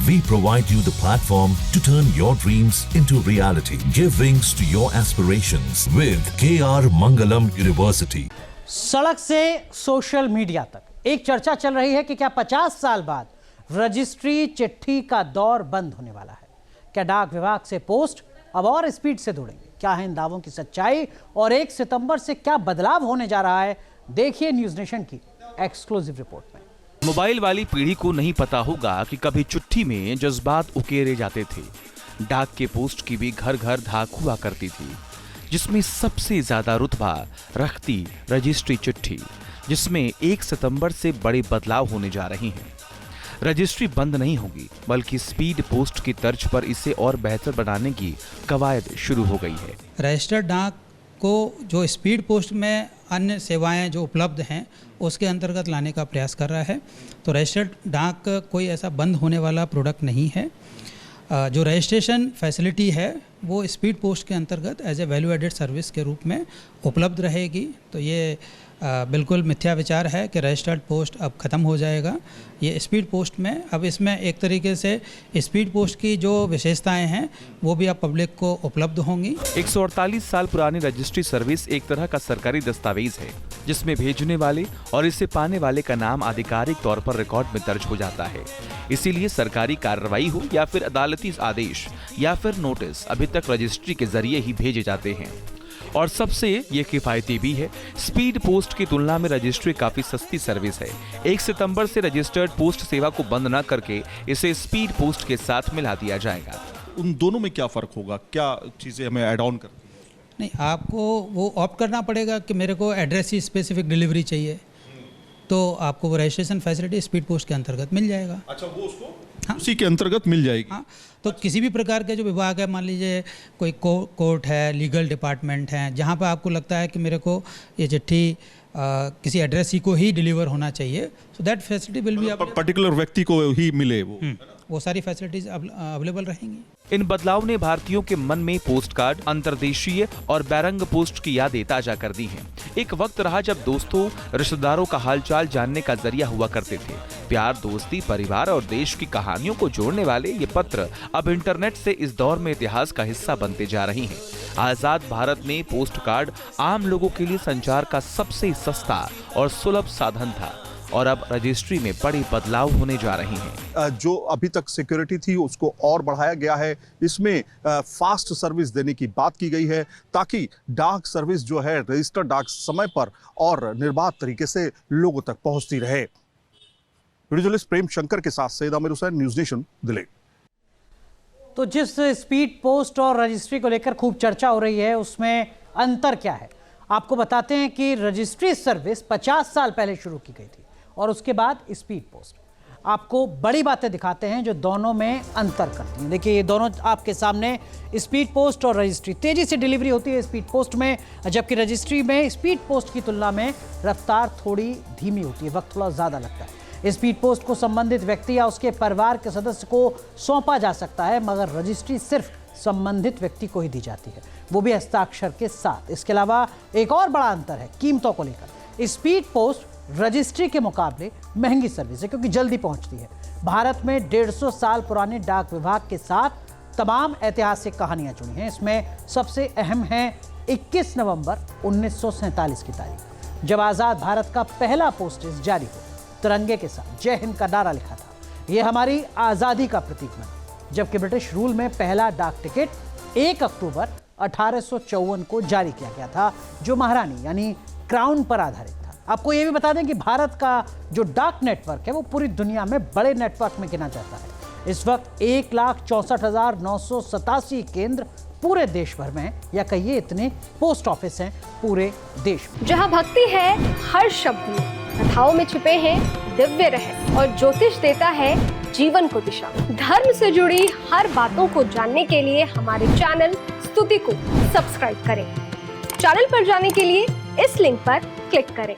We provide you the platform to turn your dreams into reality. Give wings to your aspirations with KR Mangalam University. सड़क से social media तक एक चर्चा चल रही है कि क्या 50 साल बाद रजिस्ट्री चिट्ठी का दौर बंद होने वाला है। क्या डाक विभाग से पोस्ट अब और स्पीड से दौड़ेंगे? क्या है इन दावों की सच्चाई और 1 सितंबर से क्या बदलाव होने जा रहा है? देखिए न्यूज नेशन की एक्सक्लूसिव रिपोर्ट में। मोबाइल वाली पीढ़ी को नहीं पता होगा कि कभी चिट्ठी में जज्बात उकेरे जाते थे। डाक के पोस्ट की भी घर घर धाक हुआ करती थी, जिसमें सबसे ज्यादा रुतबा रखती रजिस्ट्री चिट्ठी, जिसमें 1 सितंबर से बड़े बदलाव होने जा रहे हैं। रजिस्ट्री बंद नहीं होगी, बल्कि स्पीड पोस्ट की तर्ज पर इसे और बेहतर बनाने की कवायद शुरू हो गई है। रजिस्टर्ड डाक को जो स्पीड पोस्ट में अन्य सेवाएं जो उपलब्ध हैं उसके अंतर्गत लाने का प्रयास कर रहा है। तो रजिस्टर्ड डाक कोई ऐसा बंद होने वाला प्रोडक्ट नहीं है। जो रजिस्ट्रेशन फैसिलिटी है वो स्पीड पोस्ट के अंतर्गत as a value added service के रूप में उपलब्ध रहेगी। तो ये बिल्कुल मिथ्या विचार है कि रजिस्टर्ड पोस्ट अब ख़त्म हो जाएगा। ये स्पीड पोस्ट में अब इसमें एक तरीके से स्पीड पोस्ट की जो विशेषताएं हैं वो भी अब पब्लिक को उपलब्ध होंगी। 148 साल पुरानी रजिस्ट्री सर्विस एक तरह का सरकारी दस्तावेज है, जिसमें भेजने वाले और इसे पाने वाले का नाम आधिकारिक तौर पर रिकॉर्ड में दर्ज हो जाता है। इसीलिए सरकारी कार्रवाई हो या फिर अदालती आदेश या फिर नोटिस अभी तक रजिस्ट्री के जरिए ही भेजे जाते हैं। और सबसे ये किफायती भी है। स्पीड पोस्ट की तुलना में रजिस्ट्री काफी सस्ती सर्विस है। 1 सितंबर से रजिस्टर्ड पोस्ट सेवा को बंद न करके इसे स्पीड पोस्ट के साथ मिला दिया जाएगा। उन दोनों में क्या फर्क होगा? क्या चीजें हमें ऐड ऑन कर? नहीं, आपको वो ऑप्ट करना पड़ेगा कि मेरे को एड्रेस ही स्पेसिफिक डिलीवरी चाहिए, तो आपको वो रजिस्ट्रेशन फैसिलिटी स्पीड पोस्ट के अंतर्गत मिल जाएगा। अच्छा, वो उसको उसी के अंतर्गत मिल जाएगी। हाँ, तो किसी भी प्रकार के जो विभाग है, मान लीजिए कोई कोर्ट है, लीगल डिपार्टमेंट है, जहाँ पर आपको लगता है कि मेरे को ये चिट्ठी किसी एड्रेस ही को ही डिलीवर होना चाहिए, so that facility will be particular व्यक्ति को ही मिले वो सारी फैसिलिटीज अवेलेबल रहेंगी। इन बदलाव ने भारतीयों के मन में पोस्ट कार्ड, अंतर्देशीय और बैरंग पोस्ट की यादें ताजा कर दी हैं। एक वक्त रहा जब दोस्तों, रिश्तेदारों का हालचाल जानने का जरिया हुआ करते थे। प्यार, दोस्ती, परिवार और देश की कहानियों को जोड़ने वाले ये पत्र अब इंटरनेट से इस दौर में इतिहास का हिस्सा बनते जा रही हैं। आजाद भारत में पोस्ट कार्ड आम लोगों के लिए संचार का सबसे सस्ता और सुलभ साधन था, और अब रजिस्ट्री में बड़े बदलाव होने जा रहे हैं। जो अभी तक सिक्योरिटी थी उसको और बढ़ाया गया है। इसमें फास्ट सर्विस देने की बात की गई है, ताकि डाक सर्विस जो है, रजिस्टर्ड डाक समय पर और निर्बाध तरीके से लोगों तक पहुंचती रहे। वीडियो जर्नलिस्ट प्रेम शंकर के साथ सैयद आमिर हुसैन, न्यूज नेशन, दिल्ली। तो जिस स्पीड पोस्ट और रजिस्ट्री को लेकर खूब चर्चा हो रही है, उसमें अंतर क्या है आपको बताते हैं कि रजिस्ट्री सर्विस 50 साल पहले शुरू की गई थी और उसके बाद स्पीड पोस्ट। आपको बड़ी बातें दिखाते हैं जो दोनों में अंतर करती हैं। देखिए, ये दोनों आपके सामने स्पीड पोस्ट और रजिस्ट्री। तेजी से डिलीवरी होती है स्पीड पोस्ट में, जबकि रजिस्ट्री में स्पीड पोस्ट की तुलना में रफ्तार थोड़ी धीमी होती है, वक्त थोड़ा ज़्यादा लगता है। स्पीड पोस्ट को संबंधित व्यक्ति या उसके परिवार के सदस्य को सौंपा जा सकता है, मगर रजिस्ट्री सिर्फ संबंधित व्यक्ति को ही दी जाती है, वो भी हस्ताक्षर के साथ। इसके अलावा एक और बड़ा अंतर है कीमतों को लेकर। स्पीड पोस्ट रजिस्ट्री के मुकाबले महंगी सर्विस है, क्योंकि जल्दी पहुंचती है। भारत में 150 साल पुराने डाक विभाग के साथ तमाम ऐतिहासिक कहानियां जुड़ी हैं। इसमें सबसे अहम है 21 नवंबर 1947 की तारीख, जब आज़ाद भारत का पहला पोस्टेज जारी हुआ। तिरंगे के साथ जय हिंद का नारा लिखा था। यह हमारी आज़ादी का प्रतीक बना, जबकि ब्रिटिश रूल में पहला डाक टिकट 1 अक्टूबर 1854 को जारी किया गया था, जो महारानी यानी क्राउन पर आधारित था। आपको यह भी बता दें कि भारत का जो डाक नेटवर्क है वो पूरी दुनिया में बड़े नेटवर्क में गिना जाता है। इस वक्त 1,64,987 केंद्र पूरे देश भर में हैं, या कहिए इतने पोस्ट ऑफिस हैं पूरे देश में। जहां भक्ति है हर शब्द में, कथाओं में छिपे हैं दिव्य रहस्य, और ज्योतिष देता है जीवन को दिशा। धर्म से जुड़ी हर बातों को जानने के लिए हमारे चैनल स्तुति को सब्सक्राइब करें। चैनल पर जाने के लिए इस लिंक पर क्लिक करें।